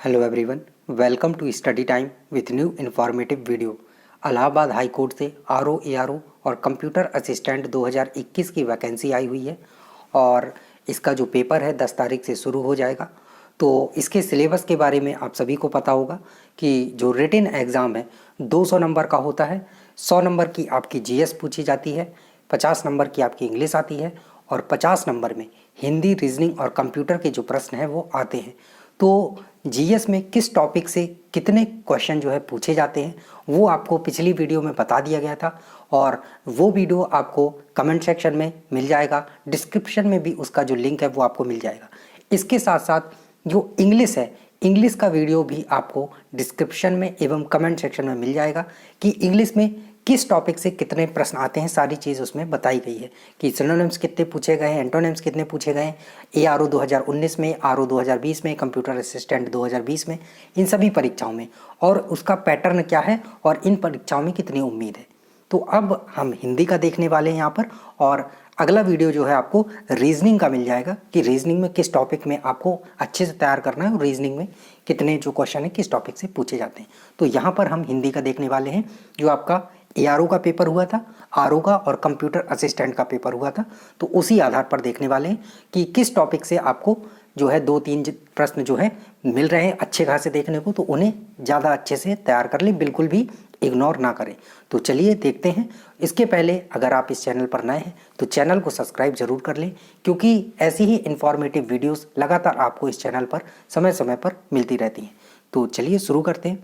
Hello everyone, welcome to study time with new informative video. Allahabad high court से RO ARO और computer assistant 2021 की vacancy आई हुई है और इसका जो पेपर है 10 तारीख से शुरू हो जाएगा। तो इसके सिलेबस के बारे में आप सभी को पता होगा कि जो रिटन एग्ज़ाम है 200 नंबर का होता है। 100 नंबर की आपकी जीएस पूछी जाती है, 50 नंबर की आपकी इंग्लिश आती है और 50 नंबर में हिंदी, रीजनिंग और कंप्यूटर के जो प्रश्न हैं वो आते हैं। तो जीएस में किस टॉपिक से कितने क्वेश्चन जो है पूछे जाते हैं वो आपको पिछली वीडियो में बता दिया गया था और वो वीडियो आपको कमेंट सेक्शन में मिल जाएगा, डिस्क्रिप्शन में भी उसका जो लिंक है वो आपको मिल जाएगा। इसके साथ साथ जो इंग्लिश है, इंग्लिश का वीडियो भी आपको डिस्क्रिप्शन में एवं कमेंट सेक्शन में मिल जाएगा कि इंग्लिश में किस टॉपिक से कितने प्रश्न आते हैं। सारी चीज़ उसमें बताई गई है कि सिनोनिम्स कितने पूछे गए हैं, एंटोनिम्स कितने पूछे गए हैं, एआरओ 2019 में, आरओ 2020 में, कंप्यूटर असिस्टेंट 2020 में, इन सभी परीक्षाओं में, और उसका पैटर्न क्या है और इन परीक्षाओं में कितनी उम्मीद है। तो अब हम हिंदी का देखने वाले हैं यहाँ पर, और अगला वीडियो जो है आपको रीजनिंग का मिल जाएगा कि रीजनिंग में किस टॉपिक में आपको अच्छे से तैयार करना है और रीजनिंग में कितने जो क्वेश्चन है किस टॉपिक से पूछे जाते हैं। तो यहाँ पर हम हिंदी का देखने वाले हैं। जो आपका एआरओ का पेपर हुआ था, आरओ का और कंप्यूटर असिस्टेंट का पेपर हुआ था, तो उसी आधार पर देखने वाले हैं कि किस टॉपिक से आपको जो है 2-3 प्रश्न जो है मिल रहे हैं अच्छे खासे देखने को, तो उन्हें ज़्यादा अच्छे से तैयार कर लें, बिल्कुल भी इग्नोर ना करें। तो चलिए देखते हैं। इसके पहले अगर आप इस चैनल पर नए हैं तो चैनल को सब्सक्राइब जरूर कर लें, क्योंकि ऐसी ही इन्फॉर्मेटिव वीडियोस लगातार आपको इस चैनल पर समय समय पर मिलती रहती हैं। तो चलिए शुरू करते हैं।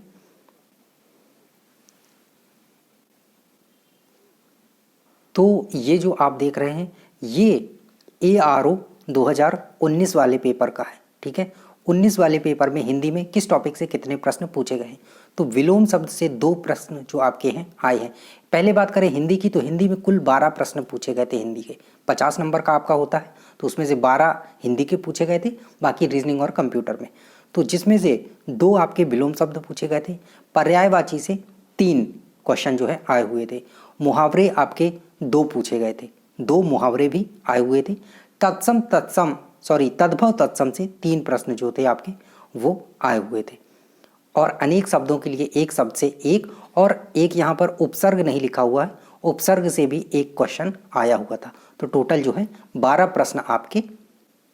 तो ये जो आप देख रहे हैं ये एआरओ 2019 वाले पेपर का है, ठीक है। 19 वाले पेपर में हिंदी में किस टॉपिक से कितने प्रश्न पूछे गए हैं। तो विलोम शब्द से 2 प्रश्न जो आपके हैं आए हैं। पहले बात करें हिंदी की, तो हिंदी में कुल 12 प्रश्न पूछे गए थे। हिंदी के 50 नंबर का आपका होता है, तो उसमें से 12 हिंदी के पूछे गए थे, बाकी रीजनिंग और कंप्यूटर में। तो जिसमें से 2 आपके विलोम शब्द पूछे गए थे। पर्यायवाची से 3 क्वेश्चन जो है आए हुए थे। मुहावरे आपके 2 पूछे गए थे, 2 मुहावरे भी आए हुए थे। तद्भव तत्सम से 3 प्रश्न जो थे आपके वो आए हुए थे। और अनेक शब्दों के लिए एक शब्द से 1, और एक यहाँ पर उपसर्ग नहीं लिखा हुआ है, उपसर्ग से भी 1 क्वेश्चन आया हुआ था। तो टोटल जो है 12 प्रश्न आपके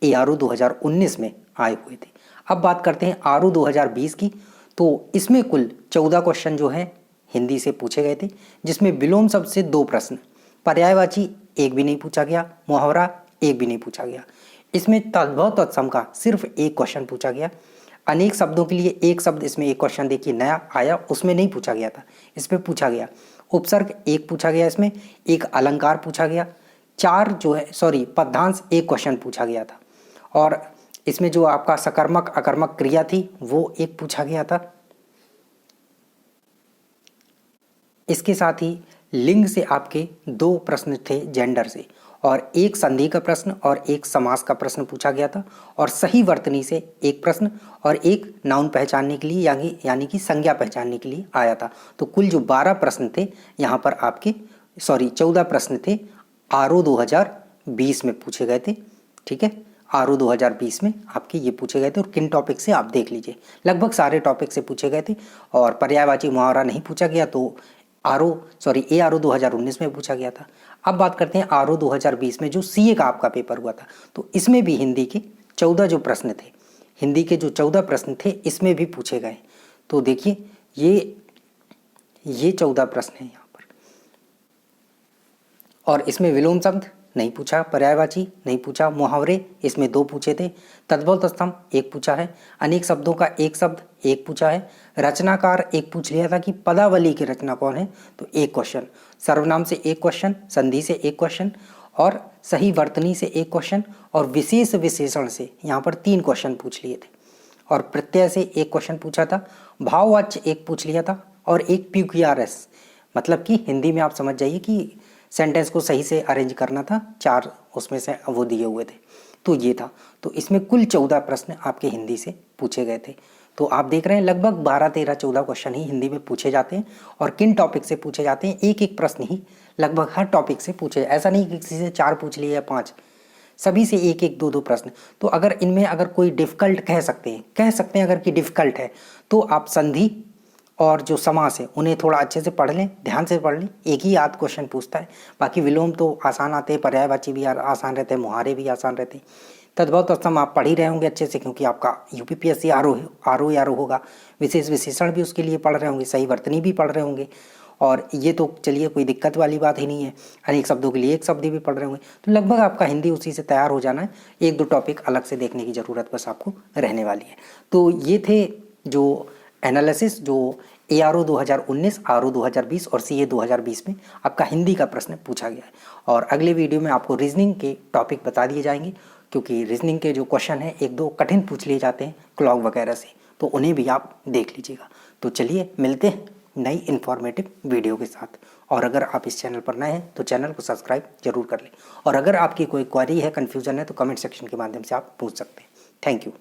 एआरओ 2019 में आए हुए थे। अब बात करते हैं आरओ 2020 की। तो इसमें कुल 14 क्वेश्चन जो है हिंदी से पूछे गए थे, जिसमें विलोम शब्द से 2 प्रश्न, पर्यायवाची 1 भी नहीं पूछा गया, मुहावरा 1 भी नहीं पूछा गया। इसमें तद्भव तत्सम का सिर्फ 1 क्वेश्चन पूछा गया। अनेक शब्दों के लिए 1 शब्द, इसमें 1 क्वेश्चन देखिए नया आया, उसमें नहीं पूछा गया था, इसमें पूछा गया। उपसर्ग 1 पूछा गया, इसमें 1 अलंकार पूछा गया, 4 जो है पद्यांश 1 क्वेश्चन पूछा गया था, और इसमें जो आपका सकर्मक अकर्मक क्रिया थी वो 1 पूछा गया था। इसके साथ ही लिंग से आपके 2 प्रश्न थे जेंडर से, और 1 संधि का प्रश्न और 1 समास का प्रश्न पूछा गया था, और सही वर्तनी से 1 प्रश्न और 1 नाउन पहचानने के लिए यानी कि संज्ञा पहचानने के लिए आया था। तो कुल जो 12 प्रश्न थे यहाँ पर आपके 14 प्रश्न थे आरओ 2020 में पूछे गए थे, ठीक है। आरओ 2020 में आपके ये पूछे गए थे, और किन टॉपिक से आप देख लीजिए, लगभग सारे टॉपिक से पूछे गए थे। और पर्यायवाची मुहावरा नहीं पूछा गया, तो एआरओ 2019 में पूछा गया था। अब बात करते हैं आरओ 2020 में जो सीए का आपका पेपर हुआ था। तो इसमें भी हिंदी के 14 जो प्रश्न थे, हिंदी के जो 14 प्रश्न थे इसमें भी पूछे गए। तो देखिए ये 14 प्रश्न हैं यहाँ पर, और इसमें विलोम शब्द नहीं पूछा, पर्यायवाची नहीं पूछा, मुहावरे इसमें 2 पूछे थे, तद्भव तत्सम 1 पूछा है, अनेक शब्दों का 1 शब्द 1 पूछा है, रचनाकार 1 पूछ लिया था कि पदावली की रचना कौन है, तो 1 क्वेश्चन, सर्वनाम से 1 क्वेश्चन, संधि से 1 क्वेश्चन, और सही वर्तनी से 1 क्वेश्चन, और विशेष विशेषण से यहाँ पर 3 क्वेश्चन पूछ लिए थे, और प्रत्यय से 1 क्वेश्चन पूछा था, भाववाच्य 1 पूछ लिया था, और 1 PQRS, मतलब कि हिंदी में आप समझ जाइए कि सेंटेंस को सही से अरेंज करना था, 4 उसमें से वो दिए हुए थे। तो ये था। तो इसमें कुल 14 प्रश्न आपके हिंदी से पूछे गए थे। तो आप देख रहे हैं लगभग 12, 13, 14 क्वेश्चन ही हिंदी में पूछे जाते हैं, और किन टॉपिक से पूछे जाते हैं, 1-1 प्रश्न ही लगभग हर टॉपिक से पूछे। ऐसा नहीं कि किसी से 4 पूछ लिए या 5, सभी से एक एक दो दो प्रश्न। तो अगर इनमें अगर कोई डिफ़िकल्ट कह सकते हैं अगर कि डिफ़िकल्ट है, तो आप संधि और जो समास है उन्हें थोड़ा अच्छे से पढ़ लें, ध्यान से पढ़ लें। एक ही आध क्वेश्चन पूछता है, बाकी विलोम तो आसान आते हैं, पर्यायवाची भी आसान रहते हैं, मुहारे भी आसान रहते हैं। तद्भव तत्सम आप पढ़ ही रहे होंगे अच्छे से, क्योंकि आपका यूपीपीएससी आर ओ होगा। विशेष विशेषण भी उसके लिए पढ़ रहे होंगे, सही वर्तनी भी पढ़ रहे होंगे। और ये तो चलिए कोई दिक्कत वाली बात ही नहीं है। अनेक शब्दों के लिए एक शब्द भी पढ़ रहे होंगे, तो लगभग आपका हिंदी उसी से तैयार हो जाना है। एक दो टॉपिक अलग से देखने की ज़रूरत बस आपको रहने वाली है। तो ये थे जो एनालिसिस जो ARO 2019, RO 2020 और CA 2020 में आपका हिंदी का प्रश्न पूछा गया है। और अगले वीडियो में आपको रीजनिंग के टॉपिक बता दिए जाएंगे, क्योंकि रीजनिंग के जो क्वेश्चन हैं एक दो कठिन पूछ लिए जाते हैं क्लॉक वगैरह से, तो उन्हें भी आप देख लीजिएगा। तो चलिए मिलते हैं नई इन्फॉर्मेटिव वीडियो के साथ। और अगर आप इस चैनल पर नए हैं तो चैनल को सब्सक्राइब जरूर कर लें। और अगर आपकी कोई क्वेरी है, कन्फ्यूजन है, तो कमेंट सेक्शन के माध्यम से आप पूछ सकते हैं। Thank you.